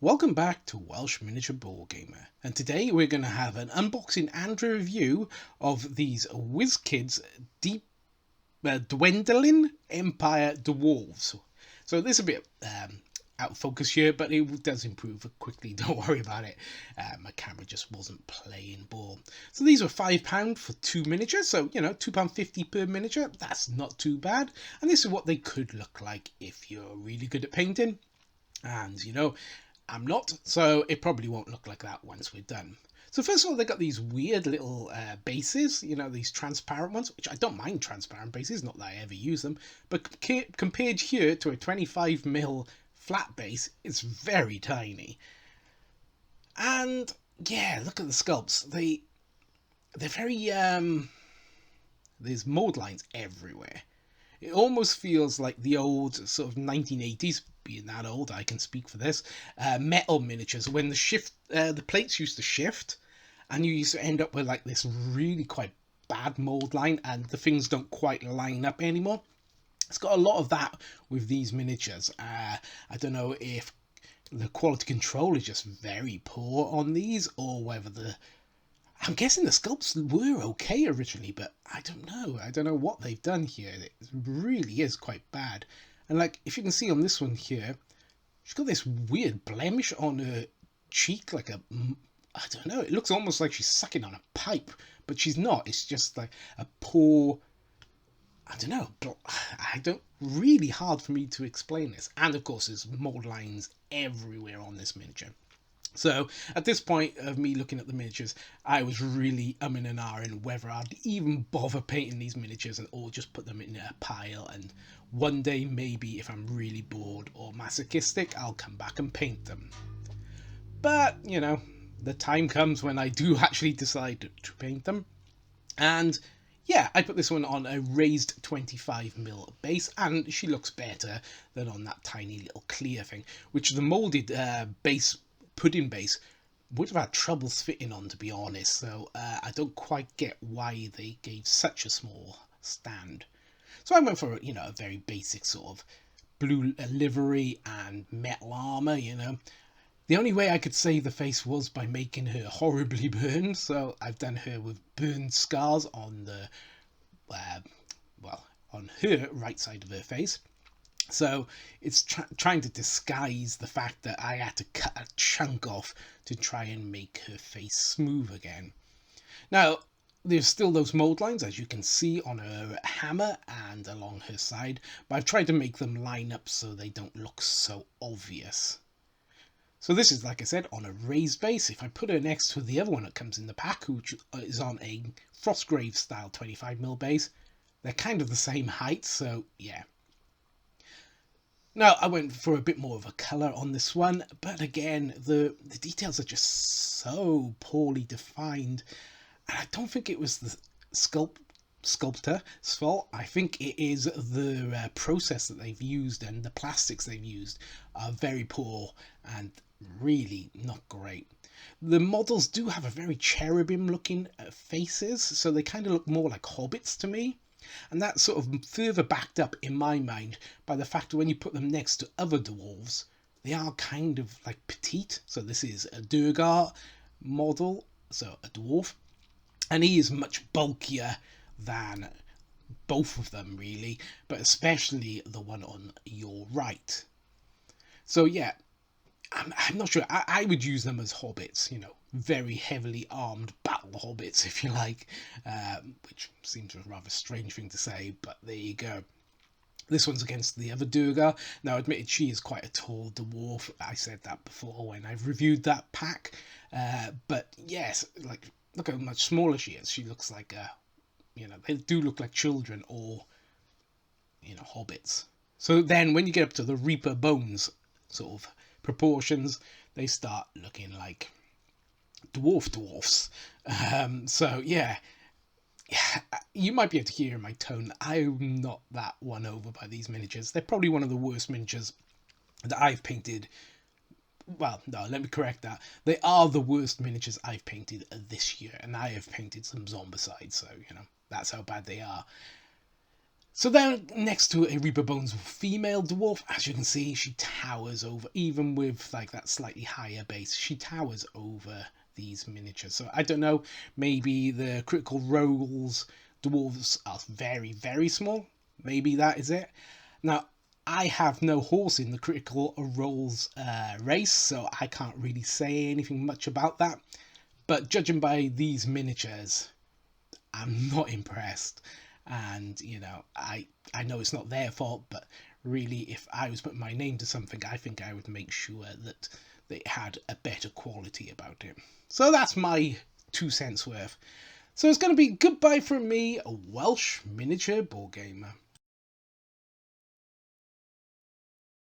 Welcome back to Welsh Miniature Board Gamer, and today we're going to have an unboxing and a review of these WizKids Deep Dwendalian Empire Dwarves. So this is a bit out of focus here, but it does improve quickly, don't worry about it. My camera just wasn't playing ball. So these were £5 for 2 miniatures, so you know, £2.50 per miniature, that's not too bad. And this is what they could look like if you're really good at painting. And you know, I'm not, so it probably won't look like that once we're done. So first of all, they got these weird little bases, you know, these transparent ones, which I don't mind transparent bases, not that I ever use them, but compared here to a 25mm flat base, it's very tiny. And yeah, look at the sculpts. They're very there's mold lines everywhere. It almost feels like the old sort of 1980s, being that old, I can speak for this, metal miniatures, when the plates used to shift, and you used to end up with like this really quite bad mold line, and the things don't quite line up anymore. It's got a lot of that with these miniatures. I don't know if the quality control is just very poor on these, or whether I'm guessing the sculpts were okay originally, but I don't know. I don't know what they've done here. It really is quite bad. And like, if you can see on this one here, she's got this weird blemish on her cheek, like I don't know. It looks almost like she's sucking on a pipe, but she's not. It's just like a poor, I don't know. Really hard for me to explain this. And of course, there's mold lines everywhere on this miniature. So at this point of me looking at the miniatures, I was really umming and ahhing whether I'd even bother painting these miniatures or just put them in a pile, and one day maybe if I'm really bored or masochistic, I'll come back and paint them. But you know, the time comes when I do actually decide to paint them, and yeah, I put this one on a raised 25mm base, and she looks better than on that tiny little clear thing, which the moulded pudding base would have had troubles fitting on, to be honest. So I don't quite get why they gave such a small stand. So I went for, you know, a very basic sort of blue livery and metal armor, you know. The only way I could save the face was by making her horribly burned, so I've done her with burned scars on the on her right side of her face. So it's trying to disguise the fact that I had to cut a chunk off to try and make her face smooth again. Now, there's still those mold lines, as you can see, on her hammer and along her side, but I've tried to make them line up so they don't look so obvious. So this is, like I said, on a raised base. If I put her next to the other one that comes in the pack, which is on a Frostgrave style 25mm base, they're kind of the same height, so yeah. Now, I went for a bit more of a colour on this one, but again, the details are just so poorly defined. And I don't think it was the sculptor's fault. I think it is the process that they've used, and the plastics they've used are very poor and really not great. The models do have a very cherubim looking faces, so they kind of look more like hobbits to me. And that's sort of further backed up in my mind by the fact that when you put them next to other dwarves, they are kind of like petite. So this is a Durgar model, so a dwarf, and he is much bulkier than both of them really, but especially the one on your right. So yeah, I'm not sure. I would use them as hobbits, you know, very heavily armed battle hobbits, if you like, which seems a rather strange thing to say, but there you go. This one's against the other Durgar. Now, admitted, she is quite a tall dwarf. I said that before when I've reviewed that pack. But yes, like, look how much smaller she is. She looks like you know, they do look like children or, you know, hobbits. So then when you get up to the Reaper Bones sort of proportions, they start looking like dwarfs. So yeah, you might be able to hear in my tone that I'm not that won over by these miniatures. They're probably one of the worst miniatures that I've painted. Well, no, let me correct that. They are the worst miniatures I've painted this year, and I have painted some Zombicide, so you know, that's how bad they are. So then next to a Reaper Bones female dwarf, as you can see, she towers over, even with like that slightly higher base, she towers over these miniatures. So I don't know, maybe the critical roles dwarves are very, very small. Maybe that is it. Now, I have no horse in the critical roles race, so I can't really say anything much about that. But judging by these miniatures, I'm not impressed. And I know it's not their fault, but really, if I was putting my name to something, I think I would make sure that they had a better quality about it. So that's my 2 cents worth. So it's going to be goodbye from me, a Welsh miniature board gamer.